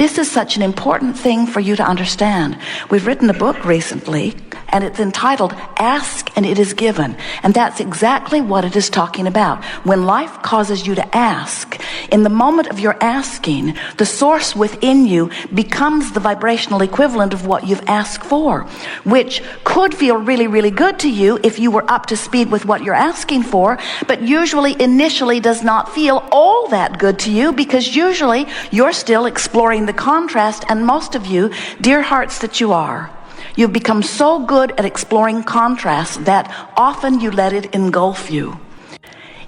This is such an important thing for you to understand. We've written a book recently, and it's entitled Ask and It Is Given. And that's exactly what it is talking about. When life causes you to ask, in the moment of your asking, the source within you becomes the vibrational equivalent of what you've asked for, which could feel really, really good to you if you were up to speed with what you're asking for, but usually initially does not feel all that good to you, because usually you're still exploring the contrast, and most of you, dear hearts that you are, you've become so good at exploring contrast that often you let it engulf you.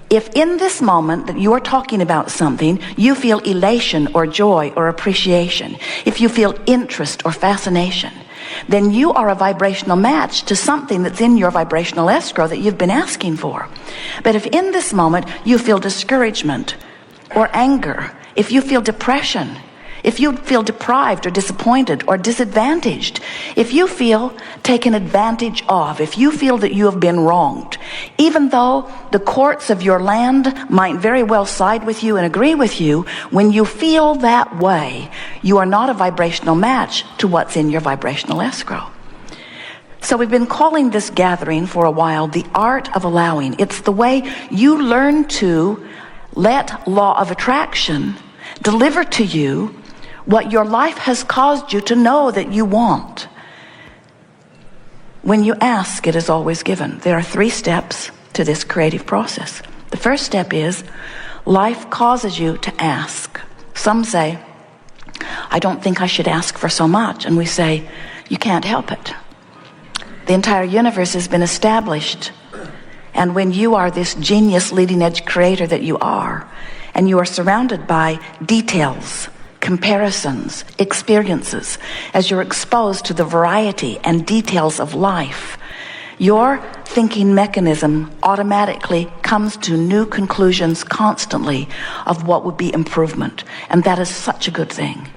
If in this moment that you are talking about something, you feel elation or joy or appreciation, if you feel interest or fascination, then you are a vibrational match to something that's in your vibrational escrow that you've been asking for. But if in this moment you feel discouragement or anger, if you feel depression, if you feel deprived or disappointed or disadvantaged, if you feel taken advantage of, if you feel that you have been wronged, even though the courts of your land might very well side with you and agree with you, when you feel that way, you are not a vibrational match to what's in your vibrational escrow. So we've been calling this gathering for a while the art of allowing. It's the way you learn to let law of attraction deliver to you what your life has caused you to know that you want. When you ask, it is always given. There are 3 steps to this creative process. The first step is life causes you to ask. Some say, I don't think I should ask for so much. And we say, you can't help it. The entire universe has been established. And when you are this genius leading edge creator that you are, and you are surrounded by details, comparisons, experiences, as you're exposed to the variety and details of life, your thinking mechanism automatically comes to new conclusions constantly of what would be improvement. And that is such a good thing.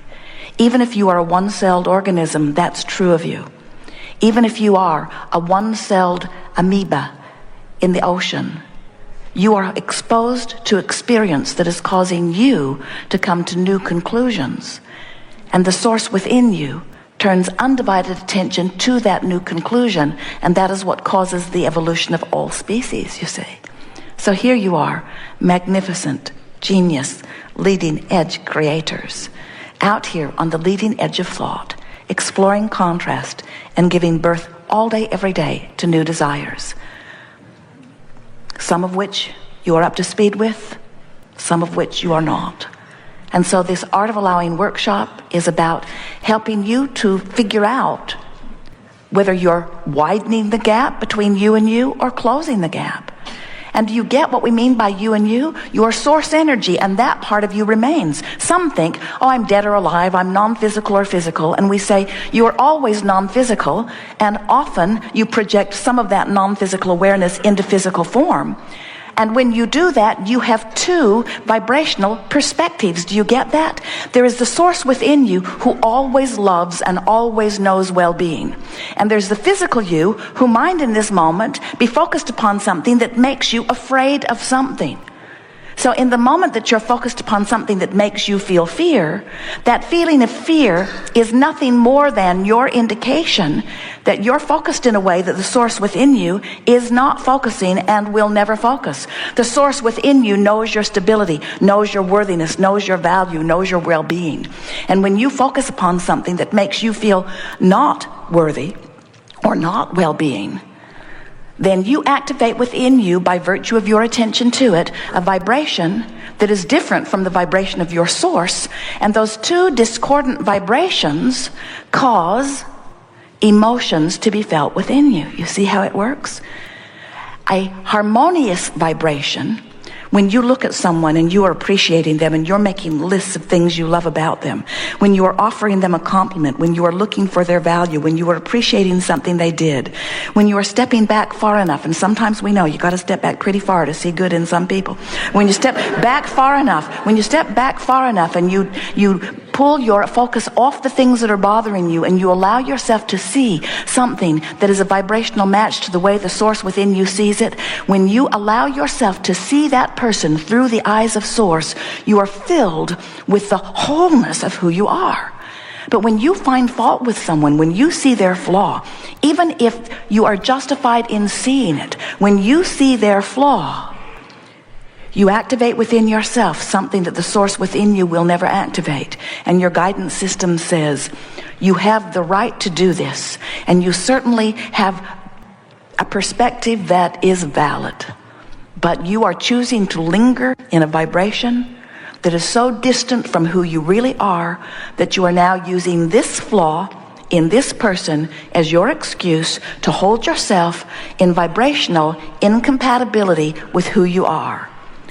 Even if you are a one-celled organism, that's true of you. Even if you are a one-celled amoeba in the ocean, you are exposed to experience that is causing you to come to new conclusions. And the source within you turns undivided attention to that new conclusion, and that is what causes the evolution of all species, you see. So here you are, magnificent, genius, leading edge creators, out here on the leading edge of thought, exploring contrast and giving birth all day, every day to new desires. Some of which you are up to speed with, some of which you are not. And so this Art of Allowing workshop is about helping you to figure out whether you're widening the gap between you and you or closing the gap. And do you get what we mean by you and you? Your source energy, and that part of you remains. Some think, oh, I'm dead or alive, I'm non-physical or physical. And we say, you are always non-physical, and often you project some of that non-physical awareness into physical form. And when you do that, you have 2 vibrational perspectives. Do you get that? There is the source within you who always loves and always knows well-being. And there's the physical you who might in this moment be focused upon something that makes you afraid of something. So in the moment that you're focused upon something that makes you feel fear, that feeling of fear is nothing more than your indication that you're focused in a way that the source within you is not focusing and will never focus. The source within you knows your stability, knows your worthiness, knows your value, knows your well-being. And when you focus upon something that makes you feel not worthy or not well-being, then you activate within you, by virtue of your attention to it, a vibration that is different from the vibration of your source. And those 2 discordant vibrations cause emotions to be felt within you. You see how it works? A harmonious vibration, when you look at someone and you are appreciating them and you're making lists of things you love about them, when you are offering them a compliment, when you are looking for their value, when you are appreciating something they did, when you are stepping back far enough, and sometimes we know you got to step back pretty far to see good in some people. When you step back far enough, and you pull your focus off the things that are bothering you, and you allow yourself to see something that is a vibrational match to the way the source within you sees it, when you allow yourself to see that person through the eyes of source, you are filled with the wholeness of who you are. But when you find fault with someone, when you see their flaw, even if you are justified in seeing it, when you see their flaw, you activate within yourself something that the source within you will never activate. And your guidance system says, you have the right to do this. And you certainly have a perspective that is valid. But you are choosing to linger in a vibration that is so distant from who you really are that you are now using this flaw in this person as your excuse to hold yourself in vibrational incompatibility with who you are.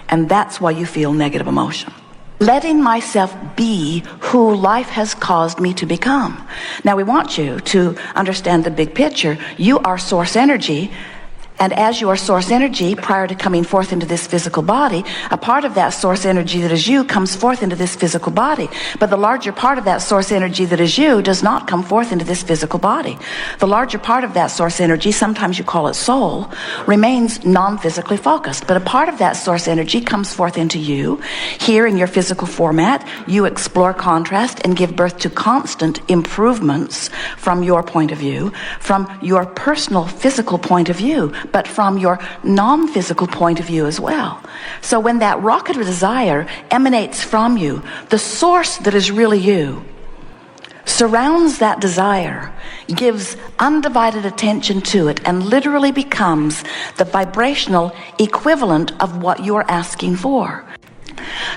And that's why you feel negative emotion. Letting myself be who life has caused me to become. Now we want you to understand the big picture. You are source energy. And as you are source energy, prior to coming forth into this physical body, a part of that source energy that is you comes forth into this physical body. But the larger part of that source energy that is you does not come forth into this physical body. The larger part of that source energy, sometimes you call it soul, remains non-physically focused. But a part of that source energy comes forth into you. Here in your physical format, you explore contrast and give birth to constant improvements from your point of view, from your personal physical point of view, but from your non-physical point of view as well. So when that rocket of desire emanates from you, the source that is really you surrounds that desire, gives undivided attention to it, and literally becomes the vibrational equivalent of what you're asking for.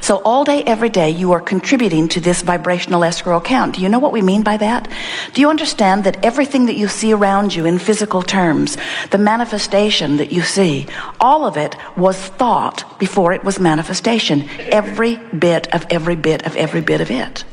So all day, every day, you are contributing to this vibrational escrow account. Do you know what we mean by that? Do you understand that everything that you see around you in physical terms, the manifestation that you see, all of it was thought before it was manifestation. Every bit of every bit of every bit of it.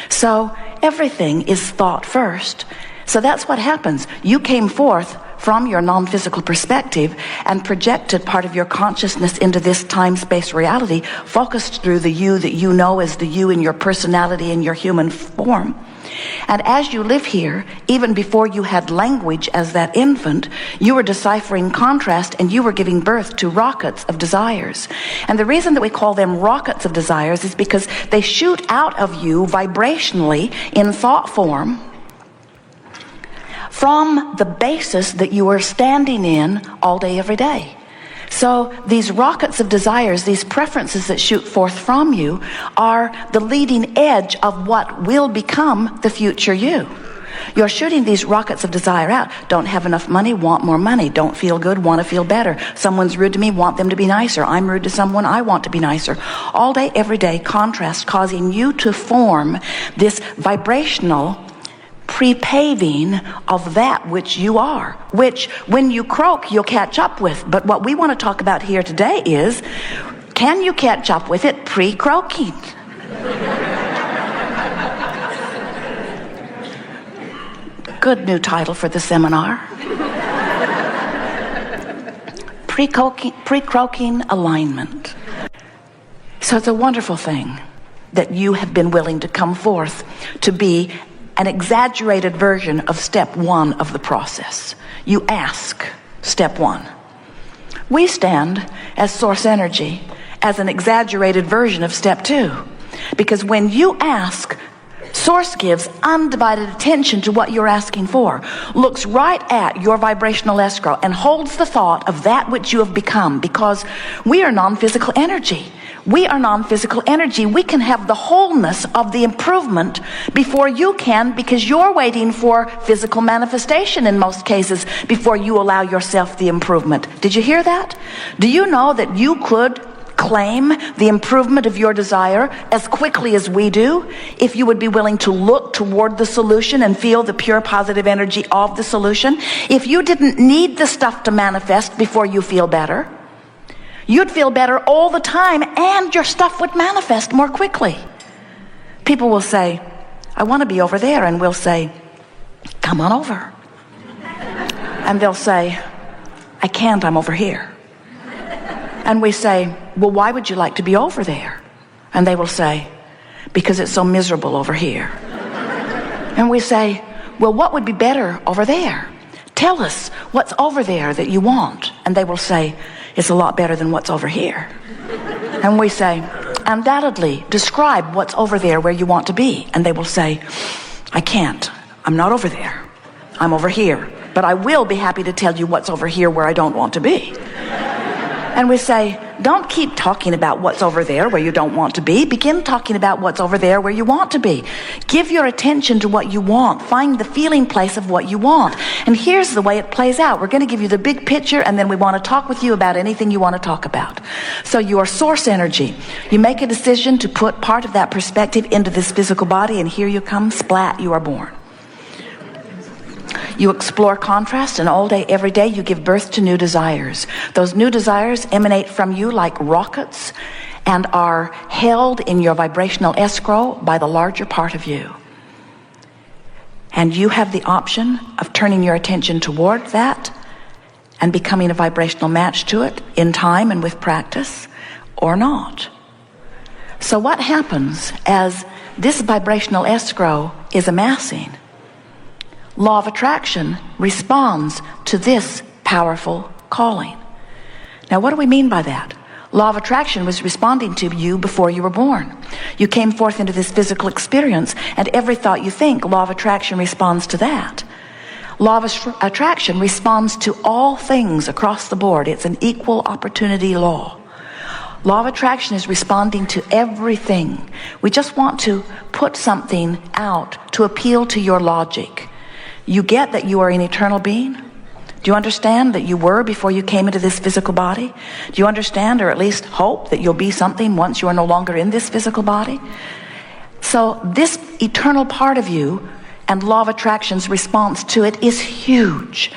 So everything is thought first. So that's what happens. You came forth from your non-physical perspective and projected part of your consciousness into this time-space reality, focused through the you that you know as the you in your personality and your human form. And as you live here, even before you had language as that infant, you were deciphering contrast and you were giving birth to rockets of desires. And the reason that we call them rockets of desires is because they shoot out of you vibrationally in thought form from the basis that you are standing in all day, every day. So these rockets of desires, these preferences that shoot forth from you, are the leading edge of what will become the future you. You're shooting these rockets of desire out. Don't have enough money, want more money. Don't feel good, want to feel better. Someone's rude to me, want them to be nicer. I'm rude to someone, I want to be nicer. All day, every day, contrast causing you to form this vibrational pre-paving of that which you are, which when you croak, you'll catch up with. But what we want to talk about here today is, can you catch up with it pre-croaking? Good new title for the seminar. Pre-croaking alignment. So it's a wonderful thing that you have been willing to come forth to be an exaggerated version of step one of the process. You ask, step one. We stand as source energy as an exaggerated version of step two. Because when you ask, source gives undivided attention to what you're asking for, looks right at your vibrational escrow and holds the thought of that which you have become, because we are non-physical energy. We are non-physical energy. We can have the wholeness of the improvement before you can, because you're waiting for physical manifestation in most cases before you allow yourself the improvement. Did you hear that? Do you know that you could claim the improvement of your desire as quickly as we do if you would be willing to look toward the solution and feel the pure positive energy of the solution? If you didn't need the stuff to manifest before you feel better, you'd feel better all the time and your stuff would manifest more quickly. People will say, I want to be over there. And we'll say, come on over. And they'll say, I can't, I'm over here. And we say, well, why would you like to be over there? And they will say, because it's so miserable over here. And we say, well, what would be better over there? Tell us what's over there that you want. And they will say, it's a lot better than what's over here. And we say, undoubtedly, describe what's over there where you want to be. And they will say, I can't. I'm not over there. I'm over here. But I will be happy to tell you what's over here where I don't want to be. And we say, don't keep talking about what's over there where you don't want to be. Begin talking about what's over there where you want to be. Give your attention to what you want. Find the feeling place of what you want. And here's the way it plays out. We're going to give you the big picture, and then we want to talk with you about anything you want to talk about. So your source energy, you make a decision to put part of that perspective into this physical body, and here you come, splat, you are born. You explore contrast, and all day, every day, you give birth to new desires. Those new desires emanate from you like rockets and are held in your vibrational escrow by the larger part of you. And you have the option of turning your attention toward that and becoming a vibrational match to it in time and with practice, or not. So what happens as this vibrational escrow is amassing? Law of attraction responds to this powerful calling. Now, what do we mean by that? Law of attraction was responding to you before you were born. You came forth into this physical experience, and every thought you think, law of attraction responds to that. Law of attraction responds to all things across the board. It's an equal opportunity law. Law of attraction is responding to everything. We just want to put something out to appeal to your logic. You get that you are an eternal being? Do you understand that you were before you came into this physical body? Do you understand, or at least hope, that you'll be something once you are no longer in this physical body? So this eternal part of you and law of attraction's response to it is huge.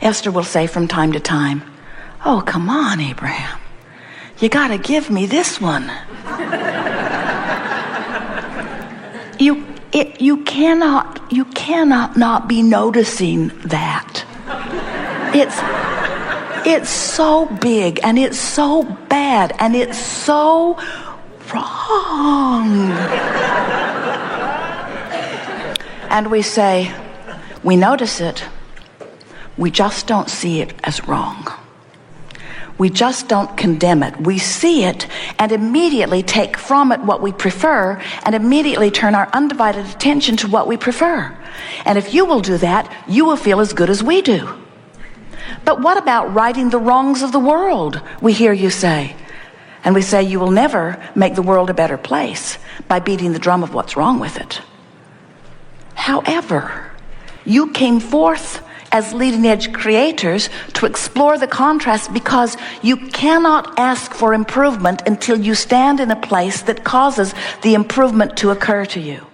Esther will say from time to time, oh, come on, Abraham. You got to give me this one. You cannot not be noticing that. It's so big, and it's so bad, and it's so wrong. And we say, we notice it, we just don't see it as wrong. We just don't condemn it. We see it and immediately take from it what we prefer, and immediately turn our undivided attention to what we prefer. And if you will do that, you will feel as good as we do. But what about righting the wrongs of the world, we hear you say. And we say, you will never make the world a better place by beating the drum of what's wrong with it. However, you came forth as leading edge creators to explore the contrast, because you cannot ask for improvement until you stand in a place that causes the improvement to occur to you.